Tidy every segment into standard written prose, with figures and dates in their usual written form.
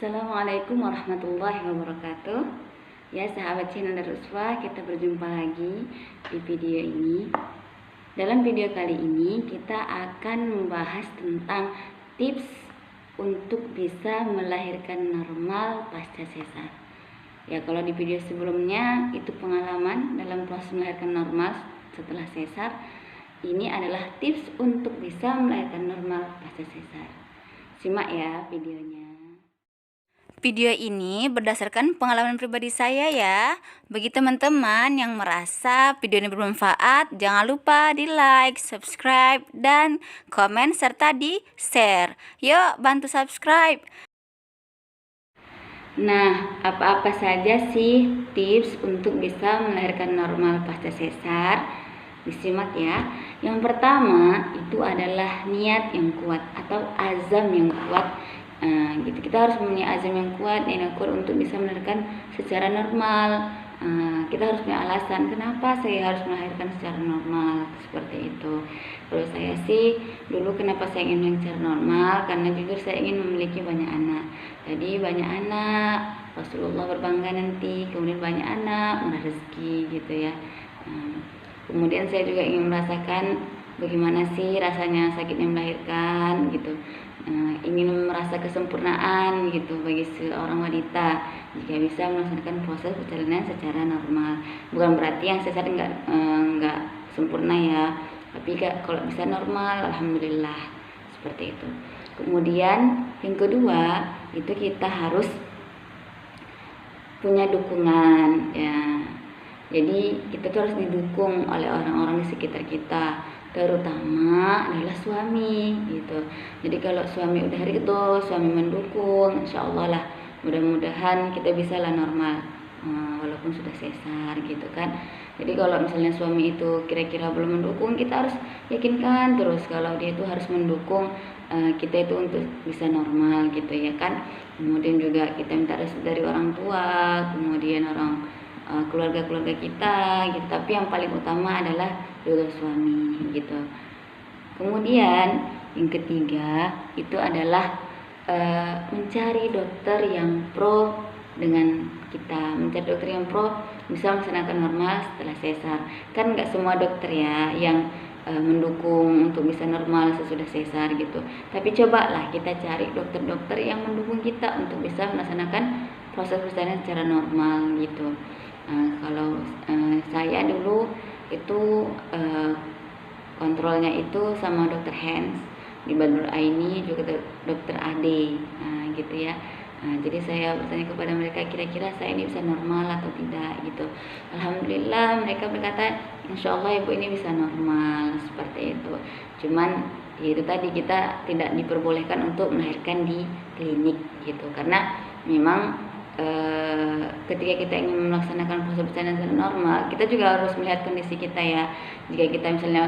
Assalamualaikum warahmatullahi wabarakatuh. Ya sahabat channel Daruswa, kita berjumpa lagi di video ini. Dalam video kali ini kita akan membahas tentang tips untuk bisa melahirkan normal pasca sesar. Ya, kalau di video sebelumnya itu pengalaman dalam proses melahirkan normal setelah sesar. Ini adalah tips untuk bisa melahirkan normal pasca sesar. Simak ya videonya. Video ini berdasarkan pengalaman pribadi saya ya. Bagi teman-teman yang merasa video ini bermanfaat, jangan lupa di like, subscribe, dan komen serta di share. Yuk bantu subscribe. Nah, apa-apa saja sih tips untuk bisa melahirkan normal pasca sesar? Disimak ya. Yang pertama itu adalah niat yang kuat atau azam yang kuat. Gitu. Kita harus punya azam yang kuat, niat yang kuat untuk bisa melahirkan secara normal. Kita harus punya alasan kenapa saya harus melahirkan secara normal, seperti itu. Kalau saya sih dulu kenapa saya ingin melahirkan secara normal, karena jujur saya ingin memiliki banyak anak. Jadi banyak anak, Rasulullah berbangga nanti, kemudian banyak anak, murah rezeki gitu ya. Kemudian saya juga ingin merasakan bagaimana sih rasanya sakitnya melahirkan gitu. Ingin merasa kesempurnaan gitu bagi seorang wanita jika bisa melaksanakan proses persalinan secara normal. Bukan berarti yang sesar enggak sempurna ya, tapi kalau bisa normal alhamdulillah, seperti itu. Kemudian yang kedua itu kita harus punya dukungan ya. Jadi kita tuh harus didukung oleh orang-orang di sekitar kita, terutama adalah suami gitu. Jadi kalau suami udah ridho, suami mendukung, insya Allah lah mudah-mudahan kita bisa lah normal walaupun sudah sesar gitu kan. Jadi kalau misalnya suami itu kira-kira belum mendukung, kita harus yakinkan terus kalau dia itu harus mendukung kita itu untuk bisa normal gitu ya kan. Kemudian juga kita minta restu dari orang tua, kemudian keluarga-keluarga kita gitu. Tapi yang paling utama adalah ridho suami gitu. Kemudian yang ketiga itu adalah mencari dokter yang pro dengan kita, mencari dokter yang pro bisa melaksanakan normal setelah sesar. Kan nggak semua dokter ya yang mendukung untuk bisa normal sesudah sesar gitu. Tapi cobalah kita cari dokter-dokter yang mendukung kita untuk bisa melaksanakan proses persalinan secara normal gitu. Kalau saya dulu itu kontrolnya itu sama dokter Hans di Badrul Aini, juga dokter Ade gitu ya. Jadi saya bertanya kepada mereka kira-kira saya ini bisa normal atau tidak gitu. Alhamdulillah mereka berkata insya Allah ibu ini bisa normal, seperti itu. Cuman ya itu tadi, kita tidak diperbolehkan untuk melahirkan di klinik gitu, karena memang ketika kita ingin melaksanakan proses persalinan secara normal, kita juga harus melihat kondisi kita ya. Jika kita misalnya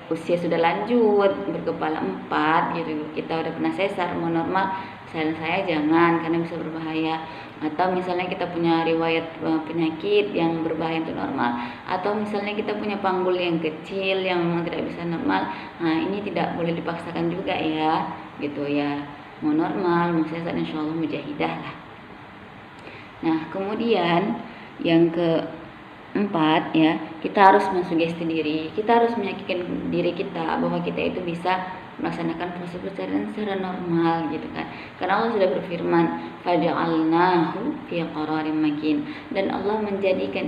usia sudah lanjut, berkepala 4 gitu, kita udah pernah sesar, mau normal, saran saya jangan, karena bisa berbahaya. Atau misalnya kita punya riwayat penyakit yang berbahaya untuk normal, atau misalnya kita punya panggul yang kecil yang memang tidak bisa normal, ini tidak boleh dipaksakan juga ya gitu ya. Mau normal, mau sesar, insya Allah mujahidah lah. Nah, kemudian yang keempat ya, kita harus mensugesti diri. Kita harus meyakinkan diri kita bahwa kita itu bisa melaksanakan proses persalinan secara normal gitu kan. Karena Allah sudah berfirman, faja'alnahu fi qararin makin, dan Allah menjadikan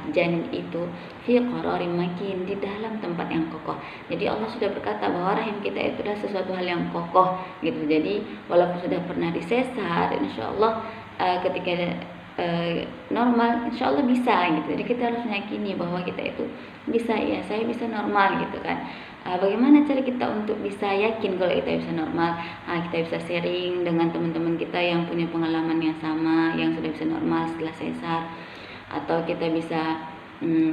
janin itu fi qararin makin, di dalam tempat yang kokoh. Jadi Allah sudah berkata bahwa rahim kita itu adalah sesuatu hal yang kokoh gitu. Jadi walaupun sudah pernah disesar, insyaallah ketika normal insya Allah bisa gitu. Jadi kita harus meyakini bahwa kita itu bisa, ya saya bisa normal gitu kan. Bagaimana cara kita untuk bisa yakin kalau kita bisa normal? Kita bisa sharing dengan teman-teman kita yang punya pengalaman yang sama, yang sudah bisa normal setelah sesar, atau kita bisa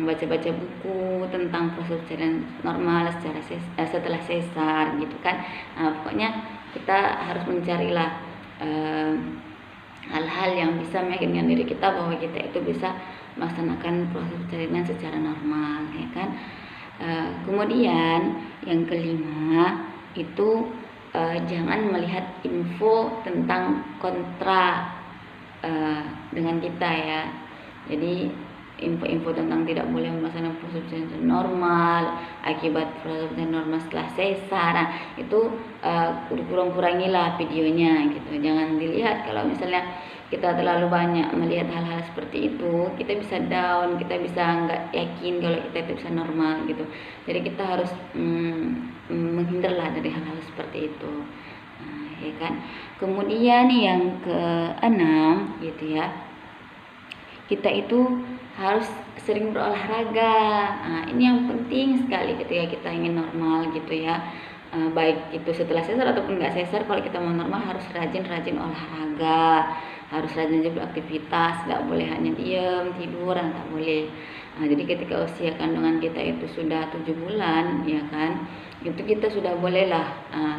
baca-baca buku tentang proses persalinan normal setelah sesar gitu kan. Pokoknya kita harus mencarilah hal-hal yang bisa meyakinkan diri kita bahwa kita itu bisa melaksanakan proses persalinan secara normal ya kan. Kemudian yang kelima itu jangan melihat info tentang kontra dengan kita ya. Jadi info-info tentang tidak boleh melaksanakan proses persalinan normal akibat proses persalinan normal setelah sesar, nah itu kurang-kurangilah videonya gitu. Jangan dilihat. Kalau misalnya kita terlalu banyak melihat hal-hal seperti itu, kita bisa down, kita bisa nggak yakin kalau kita itu bisa normal gitu. Jadi kita harus menghindarlah dari hal-hal seperti itu, ya kan. Kemudian yang keenam gitu ya, kita itu harus sering berolahraga. Nah, ini yang penting sekali ketika kita ingin normal gitu ya. Baik itu setelah sesar ataupun nggak sesar, kalau kita mau normal harus rajin-rajin olahraga, harus rajin beraktivitas, nggak boleh hanya diam tidur, nggak boleh. Nah, jadi ketika usia kandungan kita itu sudah 7 bulan ya kan, itu kita sudah bolehlah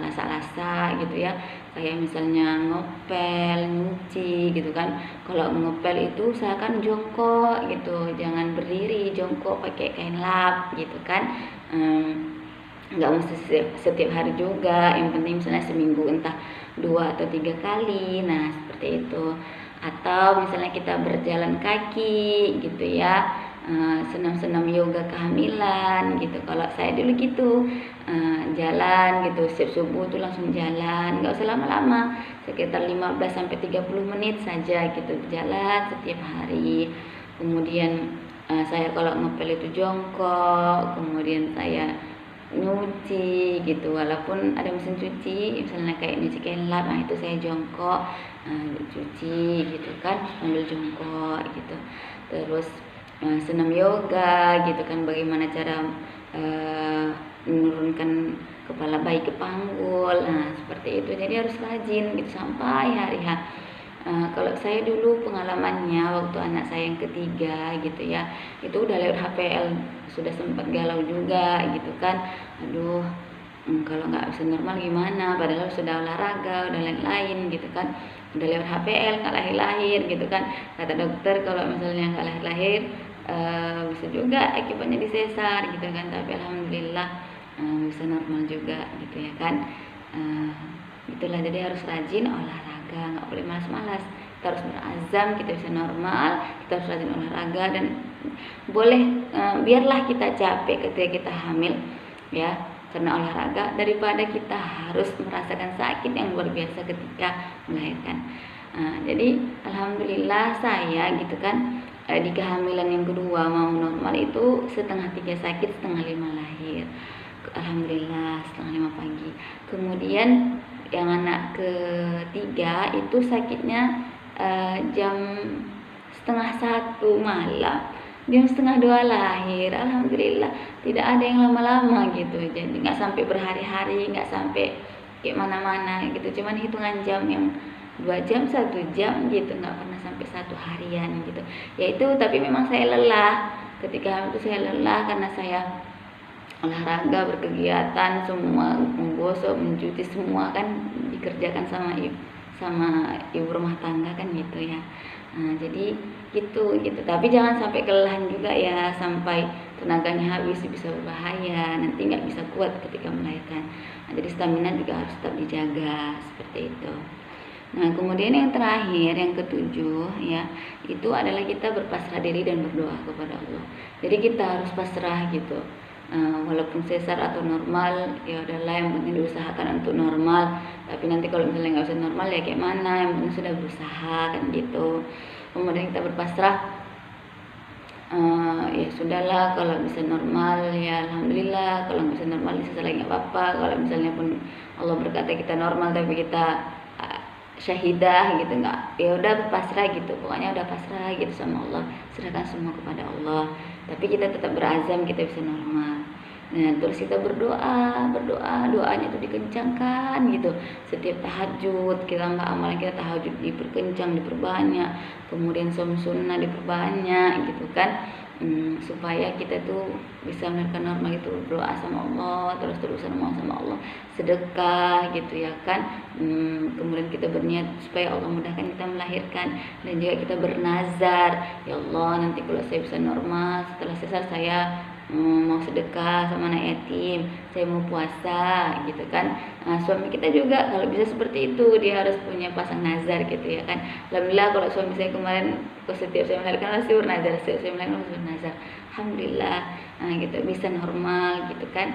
lasa-lasa gitu ya, kayak misalnya ngepel, nyuci gitu kan. Kalau ngepel itu usahakan jongkok gitu, jangan berdiri, jongkok pakai kain lap gitu kan. Nggak mesti setiap hari juga, yang penting misalnya seminggu entah 2 atau 3 kali, nah seperti itu. Atau misalnya kita berjalan kaki gitu ya, senam-senam yoga kehamilan gitu. Kalau saya dulu gitu, jalan gitu, setiap subuh tuh langsung jalan, nggak usah lama-lama, sekitar 15-30 menit saja gitu, jalan setiap hari. Kemudian saya kalau ngepel itu jongkok, kemudian saya nyuci gitu, walaupun ada mesin cuci misalnya kayak nyuci kain lap, nah itu saya jongkok cuci gitu kan, sambil jongkok gitu. Terus senam yoga gitu kan, bagaimana cara menurunkan kepala bayi ke panggul, nah seperti itu. Jadi harus rajin gitu sampai hari H. Kalau saya dulu pengalamannya waktu anak saya yang ketiga gitu ya, itu udah lewat HPL, sudah sempat galau juga gitu kan. Aduh, kalau nggak bisa normal gimana, padahal sudah olahraga, udah lain-lain gitu kan, udah lewat HPL nggak lahir-lahir gitu kan. Kata dokter kalau misalnya nggak lahir-lahir bisa juga akibatnya disesar gitu kan, tapi alhamdulillah bisa normal juga gitu ya kan. Itulah, jadi harus rajin olahraga, nggak boleh malas-malas, kita harus berazam kita bisa normal, kita harus rajin olahraga. Dan boleh biarlah kita capek ketika kita hamil ya, karena olahraga, daripada kita harus merasakan sakit yang luar biasa ketika melahirkan. Jadi alhamdulillah saya gitu kan, di kehamilan yang kedua mau normal itu 4:30 sakit, 4:30 lahir, alhamdulillah 4:30 pagi. Kemudian yang anak ketiga itu sakitnya jam 1:30 malam, jam 1:30 lahir, alhamdulillah tidak ada yang lama-lama gitu. Jadi nggak sampai berhari-hari, nggak sampai kayak mana-mana gitu, cuman hitungan jam yang 2 jam, 1 jam gitu, nggak pernah sampai 1 harian gitu. Yaitu tapi memang saya lelah ketika hamil itu, saya lelah karena saya olahraga, berkegiatan, semua menggosok, mencuci, semua kan dikerjakan sama ibu rumah tangga kan gitu ya. Jadi gitu. Tapi jangan sampai kelelahan juga ya, sampai tenaganya habis, bisa berbahaya, nanti nggak bisa kuat ketika melahirkan. Jadi stamina juga harus tetap dijaga seperti itu. Nah, kemudian yang terakhir, yang ketujuh ya, itu adalah kita berpasrah diri dan berdoa kepada Allah. Jadi kita harus pasrah gitu. Walaupun sesar atau normal, ya udahlah, yang penting diusahakan untuk normal. Tapi nanti kalau misalnya nggak bisa normal ya kayak mana, yang penting sudah berusaha kan gitu. Kemudian kita berpasrah, ya sudahlah, kalau bisa normal ya alhamdulillah, kalau nggak bisa normal bisa lagi nggak apa-apa. Kalau misalnya pun Allah berkata kita normal tapi kita syahidah gitu, nggak, ya udah berpasrah gitu, pokoknya udah pasrah gitu sama Allah, serahkan semua kepada Allah. Tapi kita tetap berazam kita bisa normal. Nah, terus kita berdoa, doanya itu dikencangkan gitu. Setiap tahajud kita, nggak amalan kita tahajud diperkencang, diperbanyak, kemudian sunnah diperbanyak gitu kan, supaya kita tuh bisa melahirkan normal itu. Berdoa sama Allah, terus-terusan mohon sama Allah, sedekah gitu ya kan. Kemudian kita berniat supaya Allah mudahkan kita melahirkan, dan juga kita bernazar, ya Allah nanti kalau saya bisa normal setelah sesar saya mau sedekah sama anak yatim, saya mau puasa gitu kan. Suami kita juga kalau bisa seperti itu, dia harus punya pasang nazar gitu ya kan. Alhamdulillah kalau suami saya kemarin setiap saya melahirkan pasti bernazar, setiap saya melahirkan pasti bernazar. Alhamdulillah gitu bisa normal gitu kan.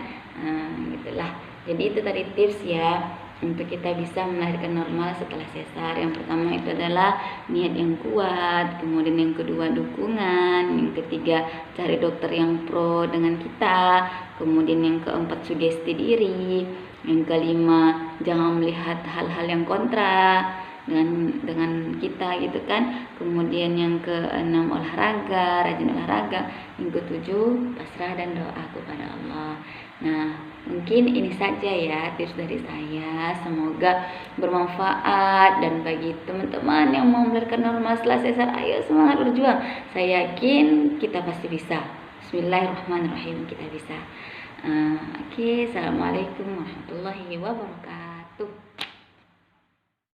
Gitulah. Jadi itu tadi tips ya untuk kita bisa melahirkan normal setelah sesar. Yang pertama itu adalah niat yang kuat, kemudian yang kedua dukungan, yang ketiga cari dokter yang pro dengan kita, kemudian yang keempat sugesti diri, yang kelima jangan melihat hal-hal yang kontra dengan kita gitu kan. Kemudian yang keenam olahraga, rajin olahraga. Yang ketujuh pasrah dan doa kepada Allah. Nah, mungkin ini saja ya tips dari saya. Semoga bermanfaat, dan bagi teman-teman yang mau melahirkan normal setelah sesar, ayo semangat berjuang. Saya yakin kita pasti bisa. Bismillahirrahmanirrahim, kita bisa. Oke, assalamualaikum warahmatullahi wabarakatuh.